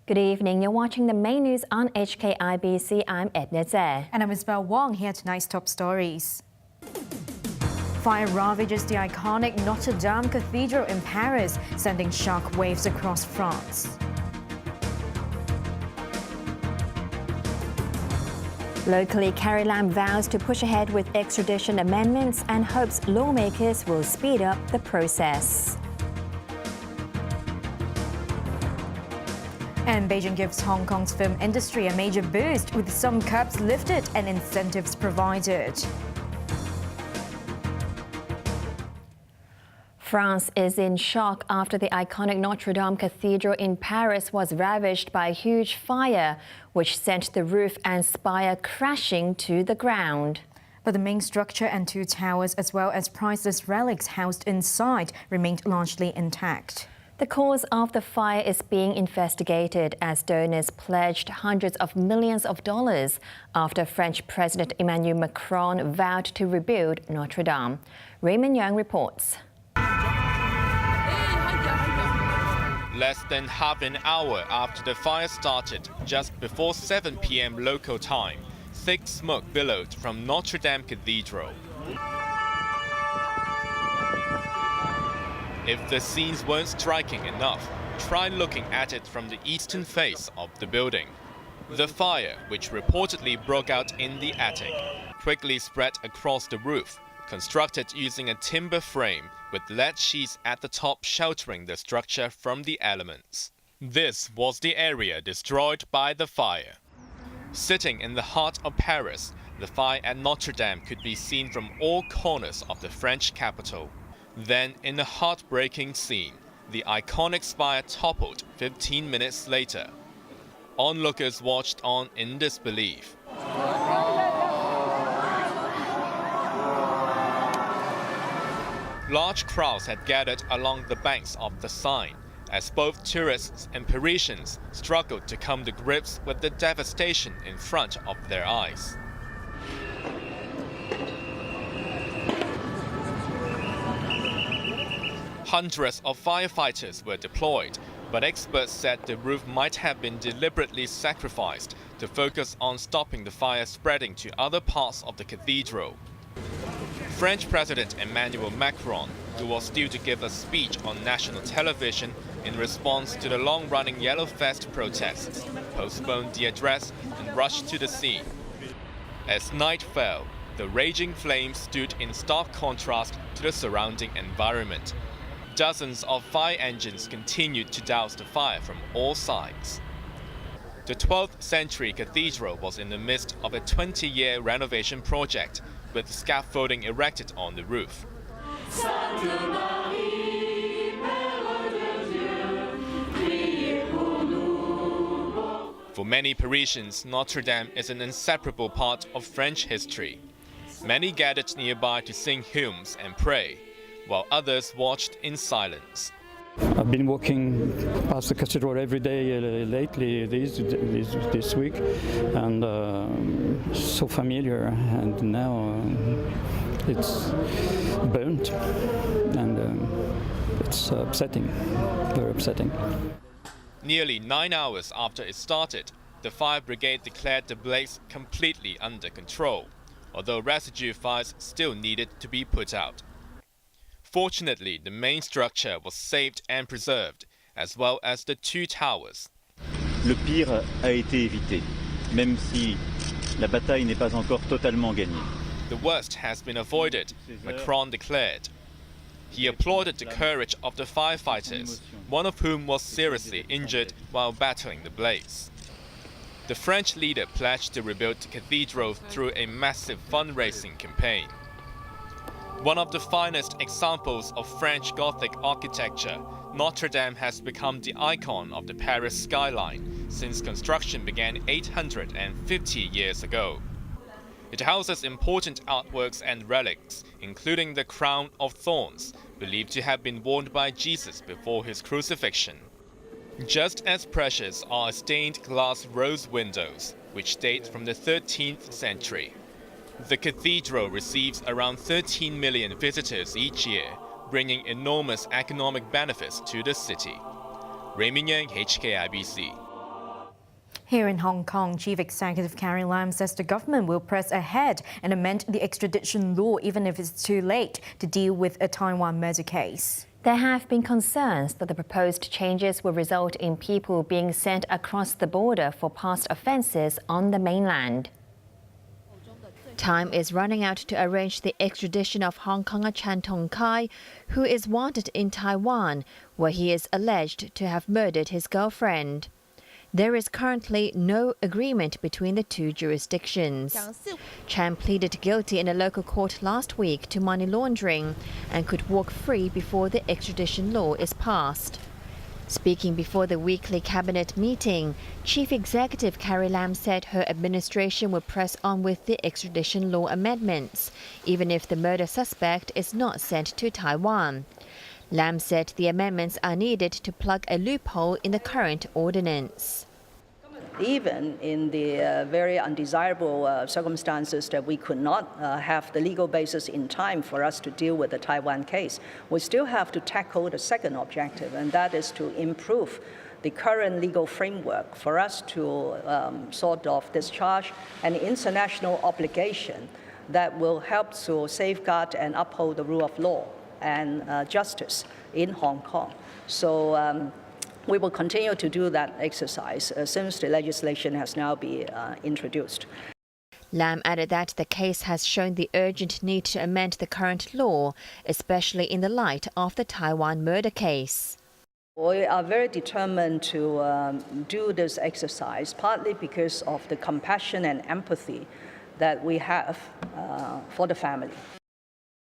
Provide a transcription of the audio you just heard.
Good evening. You're watching the main news on HKIBC. I'm Edna. And I'm Isabel Wong. Here are tonight's top stories. Fire ravages the iconic Notre Dame Cathedral in Paris, sending shock waves across France. Locally, Carrie Lam vows to push ahead with extradition amendments and hopes lawmakers will speed up the process. And Beijing gives Hong Kong's film industry a major boost with some curbs lifted and incentives provided. France is in shock after the iconic Notre Dame Cathedral in Paris was ravaged by a huge fire, which sent the roof and spire crashing to the ground. But the main structure and two towers, as well as priceless relics housed inside, remained largely intact. The cause of the fire is being investigated as donors pledged hundreds of millions of dollars after French President Emmanuel Macron vowed to rebuild Notre Dame. Raymond Young reports. Less than half an hour after the fire started, just before 7 p.m. local time, thick smoke billowed from Notre Dame Cathedral. If the scenes weren't striking enough, try looking at it from the eastern face of the building. The fire, which reportedly broke out in the attic, quickly spread across the roof, constructed using a timber frame with lead sheets at the top sheltering the structure from the elements. This was the area destroyed by the fire. Sitting in the heart of Paris, the fire at Notre Dame could be seen from all corners of the French capital. Then, in a heartbreaking scene, the iconic spire toppled 15 minutes later. Onlookers watched on in disbelief. Large crowds had gathered along the banks of the Seine, as both tourists and Parisians struggled to come to grips with the devastation in front of their eyes. Hundreds of firefighters were deployed, but experts said the roof might have been deliberately sacrificed to focus on stopping the fire spreading to other parts of the cathedral. French President Emmanuel Macron, who was due to give a speech on national television in response to the long-running Yellow Vest protests, postponed the address and rushed to the scene. As night fell, the raging flames stood in stark contrast to the surrounding environment. Dozens of fire engines continued to douse the fire from all sides. The 12th century cathedral was in the midst of a 20-year renovation project, with scaffolding erected on the roof. For many Parisians, Notre Dame is an inseparable part of French history. Many gathered nearby to sing hymns and pray, while others watched in silence. I've been walking past the cathedral every day lately this week, and so familiar, and now it's burnt, and it's upsetting, very upsetting. Nearly 9 hours after it started, the fire brigade declared the blaze completely under control, although residue fires still needed to be put out. Fortunately, the main structure was saved and preserved, as well as the two towers. Le pire a été évité, même si la bataille n'est pas encore totalement gagnée. The worst has been avoided, Macron declared. He applauded the courage of the firefighters, one of whom was seriously injured while battling the blaze. The French leader pledged to rebuild the cathedral through a massive fundraising campaign. One of the finest examples of French Gothic architecture, Notre Dame has become the icon of the Paris skyline since construction began 850 years ago. It houses important artworks and relics, including the crown of thorns, believed to have been worn by Jesus before his crucifixion. Just as precious are stained glass rose windows, which date from the 13th century. The cathedral receives around 13 million visitors each year, bringing enormous economic benefits to the city. Raymond Yang, HKIBC. Here in Hong Kong, Chief Executive Carrie Lam says the government will press ahead and amend the extradition law even if it's too late to deal with a Taiwan murder case. There have been concerns that the proposed changes will result in people being sent across the border for past offences on the mainland. Time is running out to arrange the extradition of Hong Konger Chan Tong Kai, who is wanted in Taiwan, where he is alleged to have murdered his girlfriend. There is currently no agreement between the two jurisdictions. Chan pleaded guilty in a local court last week to money laundering and could walk free before the extradition law is passed. Speaking before the weekly cabinet meeting, Chief Executive Carrie Lam said her administration will press on with the extradition law amendments, even if the murder suspect is not sent to Taiwan. Lam said the amendments are needed to plug a loophole in the current ordinance. Even in the very undesirable circumstances that we could not have the legal basis in time for us to deal with the Taiwan case, we still have to tackle the second objective, and that is to improve the current legal framework for us to sort of discharge an international obligation that will help to safeguard and uphold the rule of law and justice in Hong Kong. So we will continue to do that exercise since the legislation has now been introduced. Lam added that the case has shown the urgent need to amend the current law, especially in the light of the Taiwan murder case. We are very determined to do this exercise, partly because of the compassion and empathy that we have for the family.